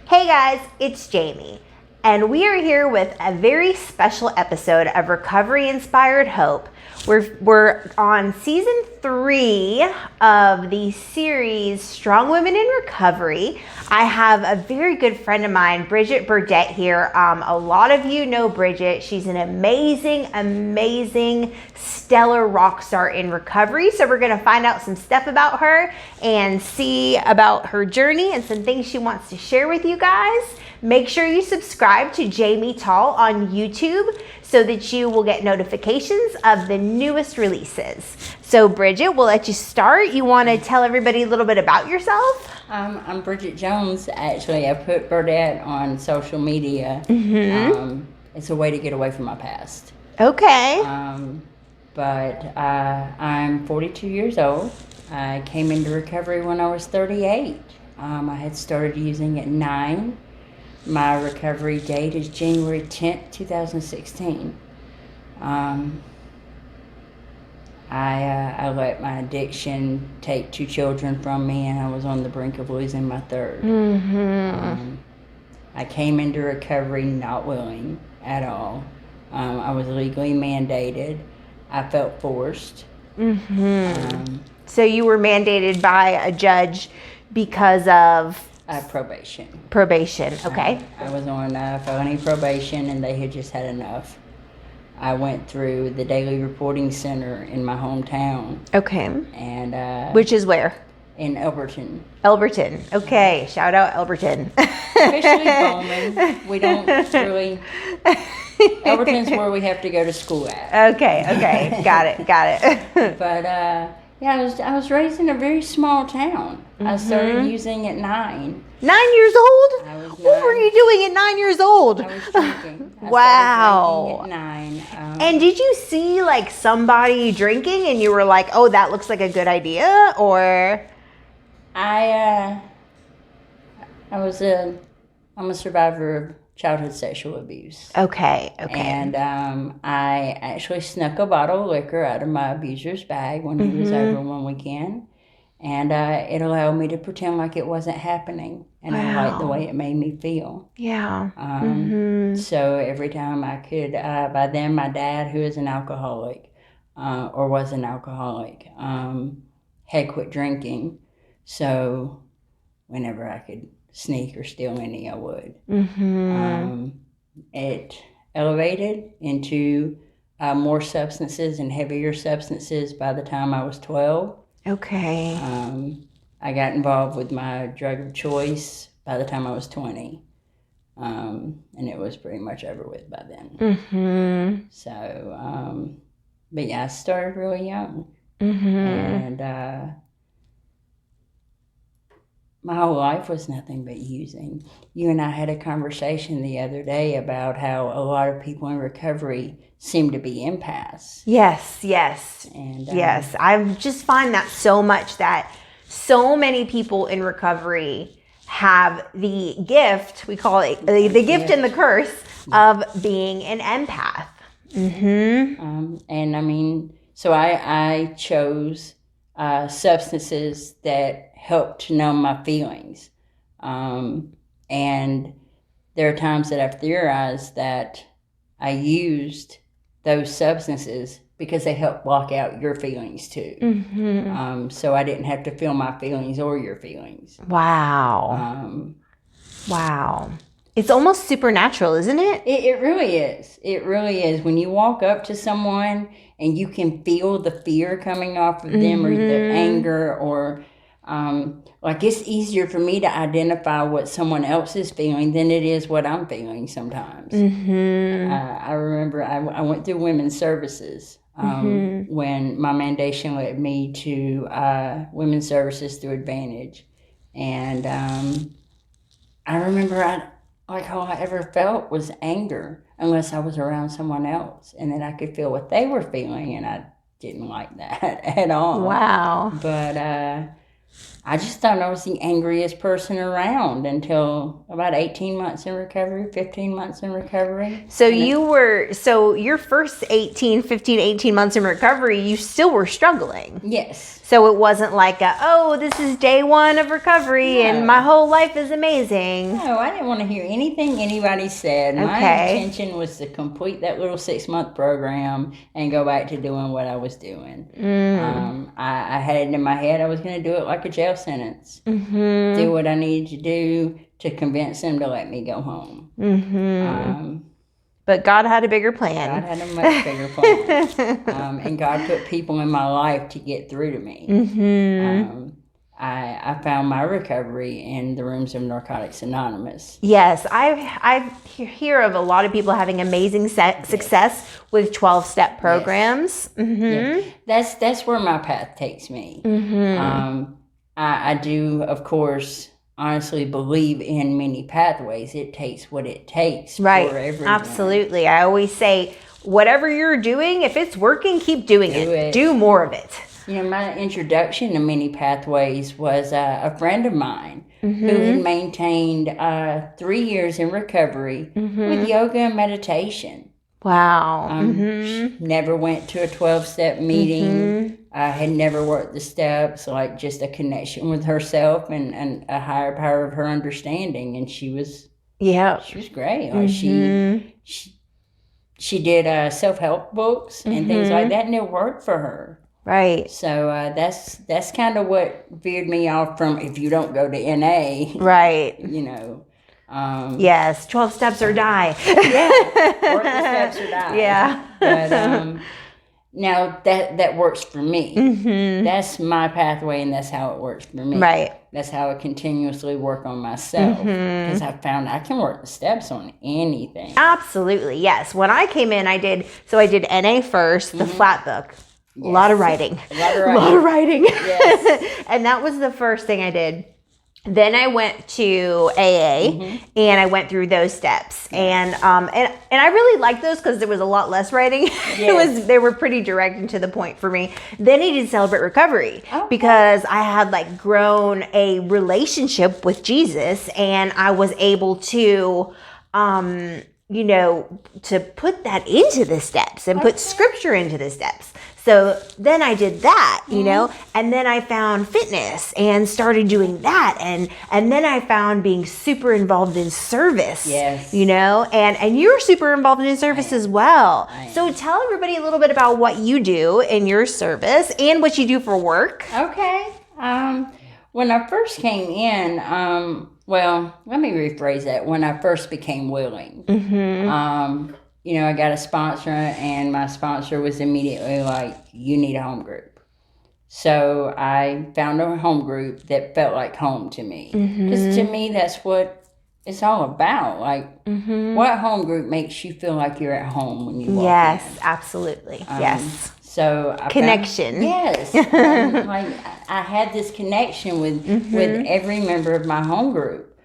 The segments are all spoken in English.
Hey guys, it's Jamie, and we are here with a very special episode of Recovery Inspired Hope. We're on season 3 of the series Strong Women in Recovery. I have a very good friend of mine, Bridgett here. A lot of you know Bridget. She's an amazing, stellar rock star in recovery. So we're going to find out some stuff about her and see about her journey and some things she wants to share with you guys. Make sure you subscribe to Jamie Tall on YouTube so that you will get notifications of the newest releases. So Bridget, we'll let you start. You want to tell everybody a little bit about yourself? I'm Bridget Jones. Actually, I put Bridgett on social media. It's a way to get away from my past. Okay. But I'm 42 years old. I came into recovery when I was 38. I had started using at 9. My recovery date is January 10th, 2016. I let my addiction take 2 children from me, and I was on the brink of losing my third. I came into recovery not willing at all. I was legally mandated. I felt forced. So you were mandated by a judge because of Probation. Probation, okay. I was on felony probation, and they had just had enough. I went through the Daily Reporting Center in my hometown. Okay. And which is where? In Elberton. Elberton. Okay. Shout out Elberton. Officially Bowman. We don't really. Elberton's where we have to go to school at. Okay. Got it. But yeah, I was raised in a very small town. I started using at 9. 9 years old? I was 9. What were you doing at 9 years old? I was drinking. Wow. I started drinking at 9. And did you see like somebody drinking and you were like, oh, that looks like a good idea? Or? I'm a survivor of childhood sexual abuse. Okay. And I actually snuck a bottle of liquor out of my abuser's bag when he was over one weekend. And it allowed me to pretend like it wasn't happening. And I liked the way it made me feel. Yeah. So every time I could, by then my dad, who is an alcoholic, or was an alcoholic, had quit drinking. So whenever I could sneak or steal any, I would. It elevated into more substances and heavier substances by the time I was 12. Okay. I got involved with my drug of choice by the time I was 20. And it was pretty much over with by then. So, but yeah, I started really young. And my whole life was nothing but using. You and I had a conversation the other day about how a lot of people in recovery seem to be empaths. Yes. And Yes. I just find that so much that so many people in recovery have the gift, we call it the gift and the curse of being an empath. And I mean, so I chose substances that helped to numb my feelings. And there are times that I've theorized that I used those substances because they help block out your feelings too. So I didn't have to feel my feelings or your feelings. Wow. Wow. It's almost supernatural, isn't it? It really is. It really is. When you walk up to someone and you can feel the fear coming off of them or the anger or like it's easier for me to identify what someone else is feeling than it is what I'm feeling sometimes. I remember I went through women's services when my mandation led me to women's services through Advantage. And I remember all I ever felt was anger unless I was around someone else. And then I could feel what they were feeling, and I didn't like that at all. Wow. But I just thought I was the angriest person around until about 18 months in recovery, 15 months in recovery. So your first 18 months in recovery, you still were struggling. Yes. So it wasn't like this is day one of recovery and my whole life is amazing. No, I didn't want to hear anything anybody said. Okay. My intention was to complete that little 6-month program and go back to doing what I was doing. I had it in my head I was going to do it like a jail sentence. Do what I needed to do to convince them to let me go home. But God had a bigger plan. God had a much bigger plan. And God put people in my life to get through to me. I found my recovery in the rooms of Narcotics Anonymous. Yes, I hear of a lot of people having amazing success with 12-step programs. Yeah. That's where my path takes me. I do, of course, honestly believe in many pathways. It takes what it takes for everyone. Absolutely. I always say, whatever you're doing, if it's working, keep doing it. Do more of it. My introduction to many pathways was a friend of mine who had maintained 3 years in recovery with yoga and meditation. Wow. Never went to a 12-step meeting. Had never worked the steps, like just a connection with herself and a higher power of her understanding. And she was great. Like she did self-help books and things like that, and it worked for her. Right. So that's kind of what veered me off from, if you don't go to NA. Right. Yes, 12 steps or die. Work the steps or die. Yeah. But now that works for me. That's my pathway, and that's how it works for me. Right. That's how I continuously work on myself, because I found I can work the steps on anything. Absolutely, yes. When I came in, I did NA first, the flat book. Yes. A lot of writing. Yes. And that was the first thing I did. Then I went to AA and I went through those steps. And I really liked those because there was a lot less writing. Yes. They were pretty direct and to the point for me. Then I did Celebrate Recovery because I had grown a relationship with Jesus, and I was able to to put that into the steps and put scripture into the steps. So then I did that, and then I found fitness and started doing that. And then I found being super involved in service, yes, and you're super involved in service as well. So tell everybody a little bit about what you do in your service and what you do for work. Okay. When I first came in, well, let me rephrase that. When I first became willing, I got a sponsor, and my sponsor was immediately like, you need a home group. So I found a home group that felt like home to me. Because to me, that's what it's all about. What home group makes you feel like you're at home when you walk in? Yes, absolutely. Yes. So connection. Yes. I had this connection with every member of my home group.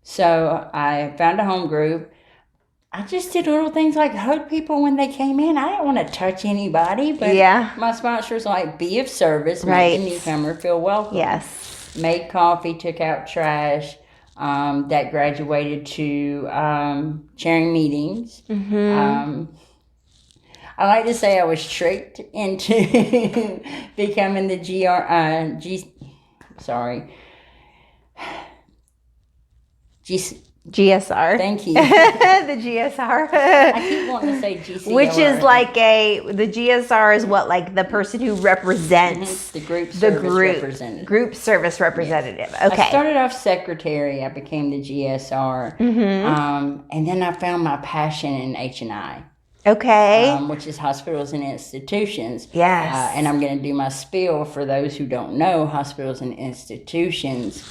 So I found a home group. I just did little things like hug people when they came in. I didn't want to touch anybody, but my sponsor was like, be of service, make the newcomer feel welcome. Yes. Made coffee, took out trash. That graduated to chairing meetings. I like to say I was tricked into becoming the GSR. Thank you. The GSR. I keep wanting to say GCR. Which is the GSR is what, the person who represents the group representative. Group service representative. Yes. Okay. I started off secretary. I became the GSR. And then I found my passion in H&I. Okay. Which is hospitals and institutions. Yes. And I'm going to do my spiel for those who don't know. Hospitals and institutions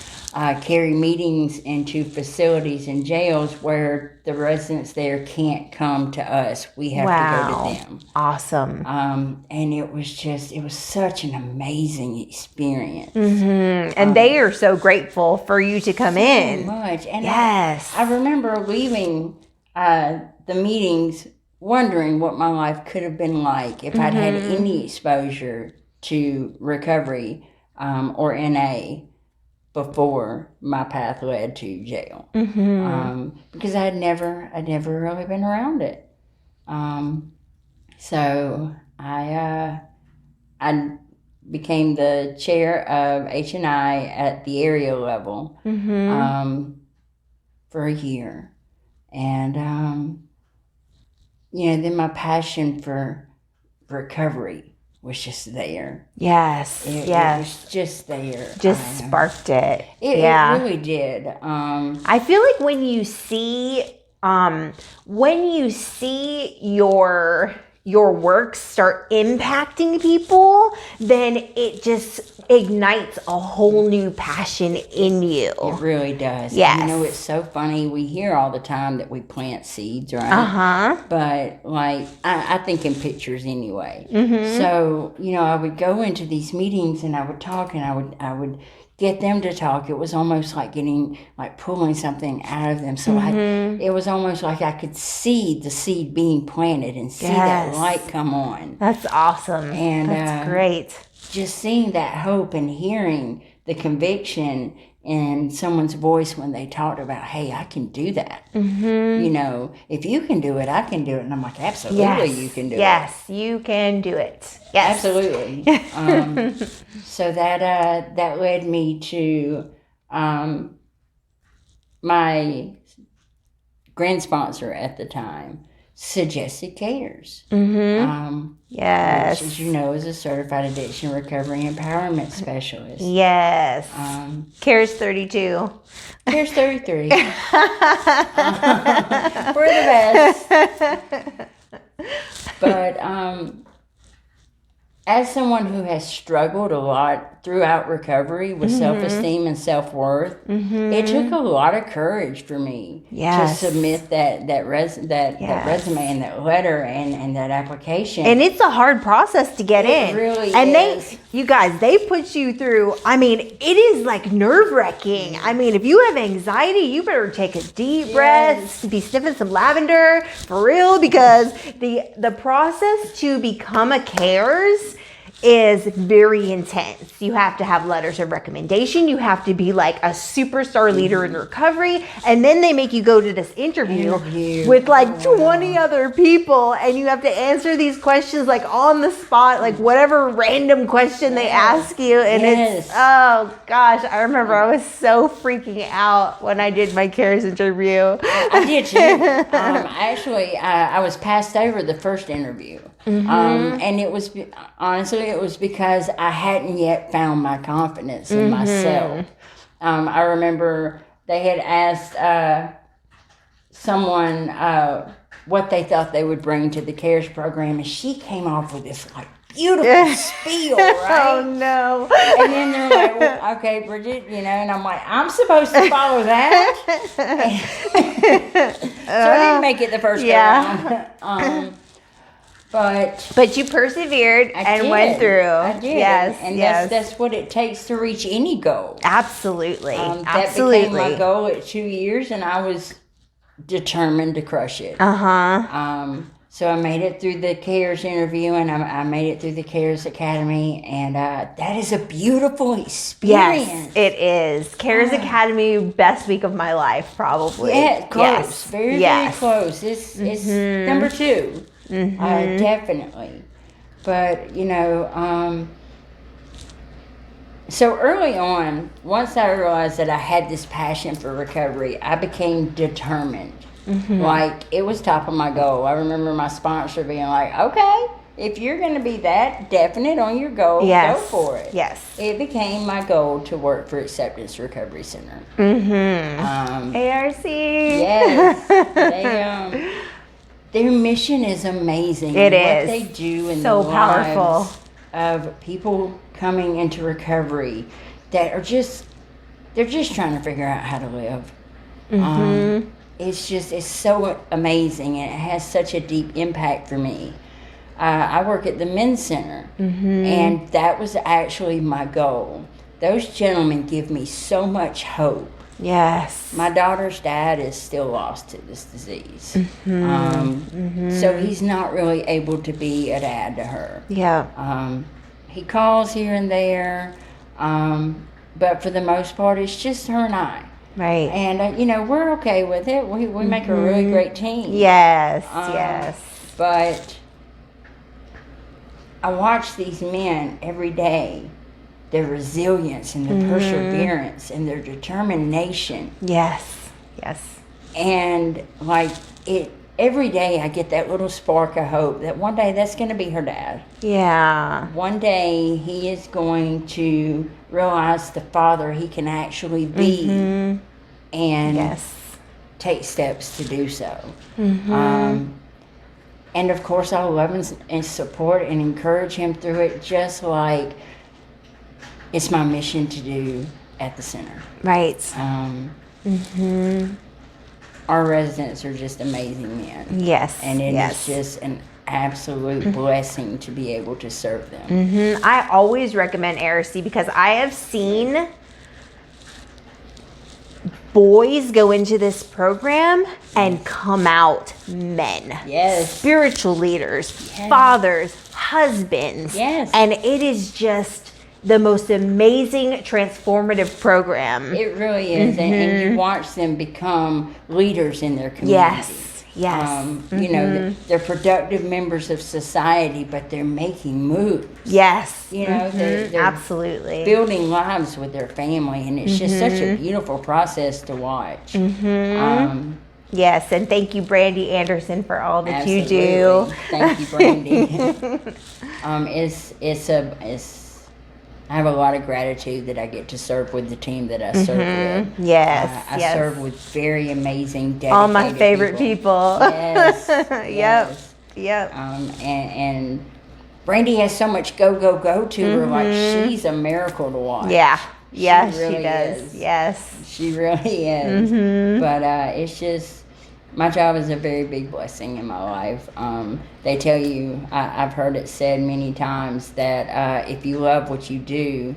carry meetings into facilities and jails where the residents there can't come to us. We have to go to them. Awesome. And it was such an amazing experience. And they are so grateful for you to come in. So much. And yes. I remember leaving the meetings wondering what my life could have been like if I'd had any exposure to recovery or NA before my path led to jail. Because I'd never really been around it. So I became the chair of H&I at the area level for a year. And, then my passion for recovery was just there. Yes. It was just there. Just sparked it. It really did. I feel like when you see your work start impacting people, then it just ignites a whole new passion in you. It really does. Yes. It's so funny. We hear all the time that we plant seeds, right? But I think in pictures anyway. So, I would go into these meetings and I would talk and I would get them to talk. It was almost like pulling something out of them. So it was almost like I could see the seed being planted and see that light come on. That's awesome. And that's great. Just seeing that hope and hearing the conviction in someone's voice when they talked about, hey, I can do that. If you can do it, I can do it. And I'm like, absolutely, you can do it. Yes, you can do it. Yes. Absolutely. So that led me to my grand sponsor at the time suggested CARES. Yes. Which, as you know, is a certified addiction recovery empowerment specialist. Yes. CARES 32. CARES 33. We're the best. But as someone who has struggled a lot throughout recovery with self-esteem and self-worth, it took a lot of courage for me to submit that resume and that letter and that application. And it's a hard process to get in. It really and is. They put you through, it is like nerve-wracking. If you have anxiety, you better take a deep breath, be sniffing some lavender, for real, because the process to become a CARES is very intense. You have to have letters of recommendation. You have to be like a superstar leader in recovery. And then they make you go to this interview with 20 other people. And you have to answer these questions on the spot, whatever random question they ask you. And it's, oh gosh, I remember I was so freaking out when I did my CARES interview. I did too. Actually, I was passed over the first interview. And it was, honestly, it was because I hadn't yet found my confidence in myself. I remember they had asked someone what they thought they would bring to the CARES program, and she came off with this beautiful spiel, right? Oh no. And then they're like, well, okay, Bridget, and I'm like, I'm supposed to follow that? So I didn't make it the first go round. But you persevered and went through. I did. Yes, and yes. that's what it takes to reach any goal. Absolutely. That became my goal at 2 years, and I was determined to crush it. So I made it through the CARES interview, and I made it through the CARES Academy, and that is a beautiful experience. Yes, it is. CARES Academy, best week of my life, probably. Yeah, close. Very, very close. It's number 2. Definitely. But, so early on, once I realized that I had this passion for recovery, I became determined. It was top of my goal. I remember my sponsor being like, okay, if you're going to be that definite on your goal, go for it. Yes. It became my goal to work for Acceptance Recovery Center. ARC. Yes. Their mission is amazing. It is. What they do in so the powerful lives of people coming into recovery that are they're just trying to figure out how to live. It's so amazing, and it has such a deep impact for me. I work at the men's center, and that was actually my goal. Those gentlemen give me so much hope. Yes. My daughter's dad is still lost to this disease. So he's not really able to be a dad to her. Yeah. He calls here and there, but for the most part, it's just her and I. Right. And, we're okay with it. We make a really great team. Yes, yes. But I watch these men every day, their resilience and their perseverance and their determination. Yes. And like every day I get that little spark of hope that one day that's going to be her dad. Yeah. One day he is going to realize the father he can actually be and take steps to do so. And of course I'll love and support and encourage him through it, just like it's my mission to do at the center. Right. Our residents are just amazing men. Yes. And it is just an absolute blessing to be able to serve them. I always recommend ARC because I have seen boys go into this program and come out men. Yes. Spiritual leaders, fathers, husbands. Yes. And it is just the most amazing transformative program. It really is. And you watch them become leaders in their community. Yes. You know, they're productive members of society, but they're making moves. Yes. You know, they're absolutely building lives with their family, and it's just such a beautiful process to watch. Yes, and thank you, Brandy Anderson, for all that you Absolutely. do. Thank you, Brandy. I have a lot of gratitude that I get to serve with the team that I serve with. Yes, I yes. serve with very amazing, dedicated All my favorite people. Yes. Yes. Yep. And Brandy has so much go to her. Like, she's a miracle to watch. Yeah. Yeah, really she does. is. Yes. She really is. But it's just, my job is a very big blessing in my life. They tell you, I've heard it said many times, that if you love what you do,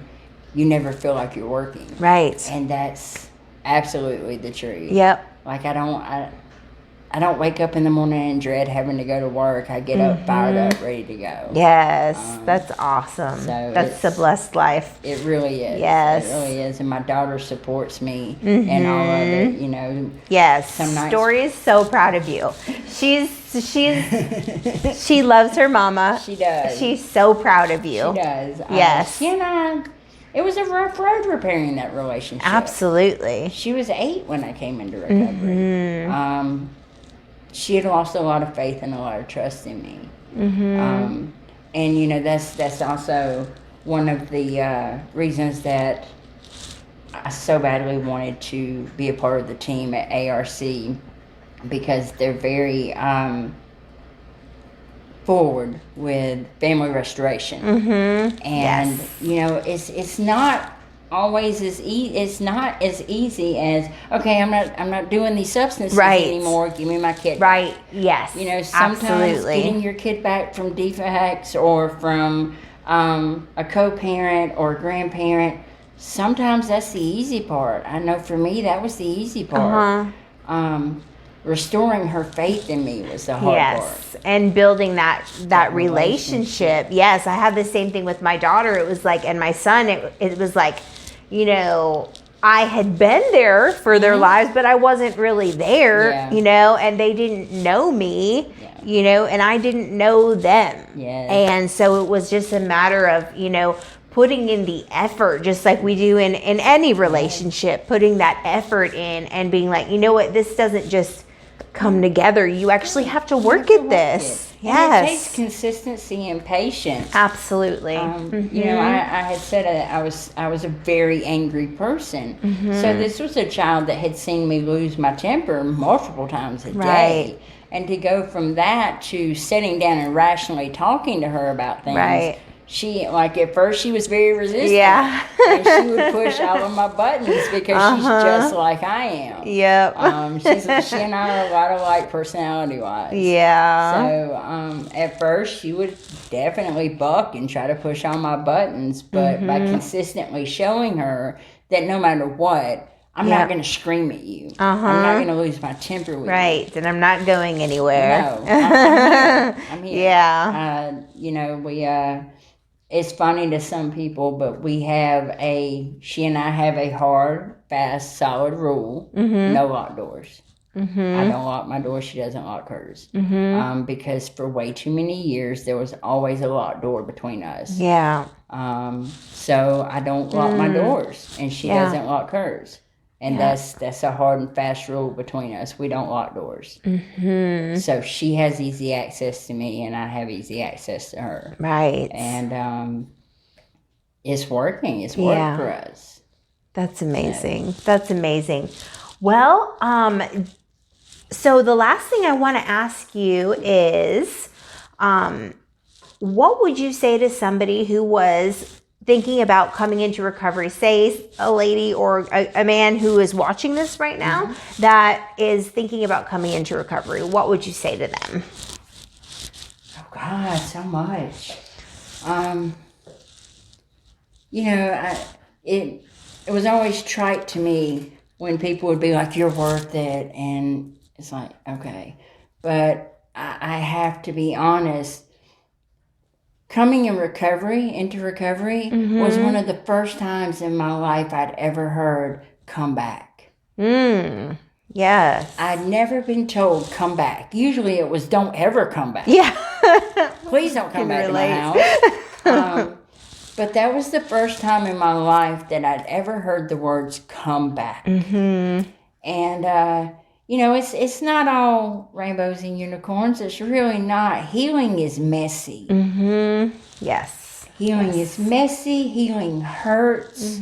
you never feel like you're working. Right. And that's absolutely the truth. Yep. Like, I don't wake up in the morning and dread having to go to work. I get up fired up, ready to go. Yes, that's awesome. So that's a blessed life. It really is. Yes. It really is. And my daughter supports me in all of it, you know. Yes. Some nights. Story is so proud of you. She loves her mama. She does. She's so proud of you. She does. Yes. It was a rough road repairing that relationship. Absolutely. She was 8 when I came into recovery. She had lost a lot of faith and a lot of trust in me. And, you know, that's also one of the reasons that I so badly wanted to be a part of the team at ARC, because they're very forward with family restoration. And, you know, it's not always it's not as easy as, okay, I'm not doing these substances anymore, give me my kid back. Yes. You know, sometimes getting your kid back from defects or from a co-parent or a grandparent, sometimes that's the easy part. I know for me that was the easy part. Restoring her faith in me was the hard part. And building that relationship. Yes, I had the same thing with my daughter. It was like, and my son, it was like, you know, I had been there for their lives, but I wasn't really there, you know, and they didn't know me, you know, and I didn't know them. And so it was just a matter of, you know, putting in the effort, just like we do in any relationship, putting that effort in and being like, you know what, this doesn't just come together. You actually have to work at this. Yes. And it takes consistency and patience. Absolutely. You know, I had said I was a very angry person. So this was a child that had seen me lose my temper multiple times a day. And to go from that to sitting down and rationally talking to her about things. She, like, at first she was very resistant. And she would push all of my buttons because she's just like I am. She and I are a lot alike personality-wise. So at first she would definitely buck and try to push all my buttons, but by consistently showing her that no matter what, I'm not going to scream at you. I'm not going to lose my temper with you. And I'm not going anywhere. No, I'm here. You know, it's funny to some people, but she and I have a hard, fast, solid rule: no locked doors. I don't lock my door. She doesn't lock hers. Because for way too many years, there was always a locked door between us. Yeah. So I don't lock my doors, and she doesn't lock hers. And that's a hard and fast rule between us. We don't lock doors. So she has easy access to me, and I have easy access to her. Right. And it's working. It's worked for us. That's amazing. That's amazing. Well, so the last thing I want to ask you is, what would you say to somebody who was thinking about coming into recovery? Say a lady or a man who is watching this right now that is thinking about coming into recovery. What would you say to them? Oh God, so much. It was always trite to me when people would be like, "You're worth it," and it's like, okay, but I have to be honest. Coming into recovery was one of the first times in my life I'd ever heard "come back." Yes. I'd never been told "come back." Usually it was "don't ever come back." Yeah. Please don't come back to my house. But that was the first time in my life that I'd ever heard the words "come back." And it's not all rainbows and unicorns. It's really not. Healing is messy. Yes. Healing is messy. Healing hurts.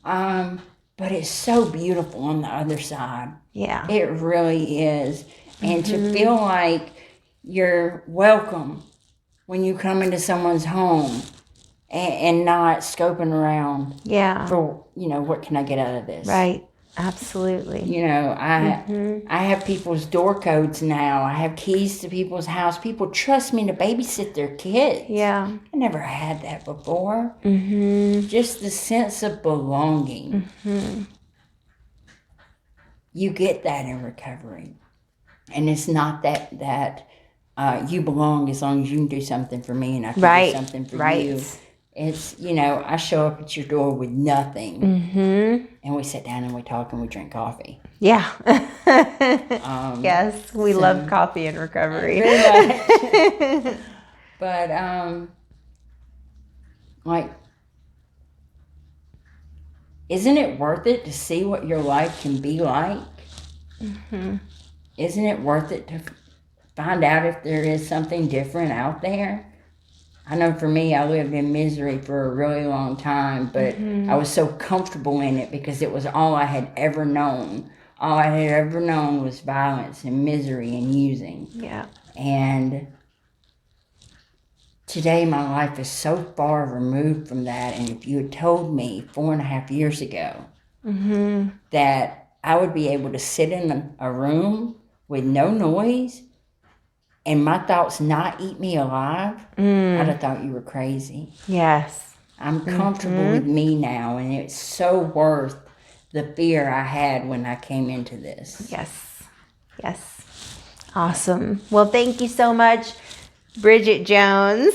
But it's so beautiful on the other side. Yeah. It really is. And to feel like you're welcome when you come into someone's home and not scoping around for, what can I get out of this? Right. Absolutely. I have people's door codes now. I have keys to people's house. People trust me to babysit their kids. Yeah. I never had that before. Just the sense of belonging. You get that in recovery. And it's not that you belong as long as you can do something for me and I can do something for you. It's, I show up at your door with nothing. And we sit down and we talk and we drink coffee. Yeah. Yes, we love coffee in recovery. Very much. But, isn't it worth it to see what your life can be like? Isn't it worth it to find out if there is something different out there? I know for me, I lived in misery for a really long time, but I was so comfortable in it because it was all I had ever known. All I had ever known was violence and misery and using. Yeah. And today my life is so far removed from that. And if you had told me 4.5 years ago that I would be able to sit in a room with no noise and my thoughts not eat me alive, I'd have thought you were crazy. Yes. I'm comfortable with me now, and it's so worth the fear I had when I came into this. Yes. Yes. Awesome. Well, thank you so much, Bridget Jones.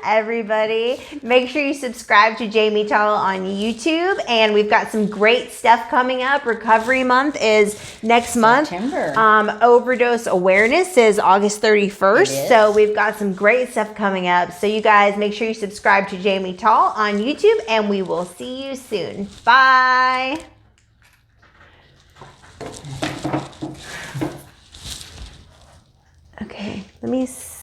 Everybody, make sure you subscribe to Jamie Tall on YouTube, and we've got some great stuff coming up. Recovery Month is next month. September. Overdose awareness is August 31st. So we've got some great stuff coming up. So you guys make sure you subscribe to Jamie Tall on YouTube, and we will see you soon. Bye. Okay, let me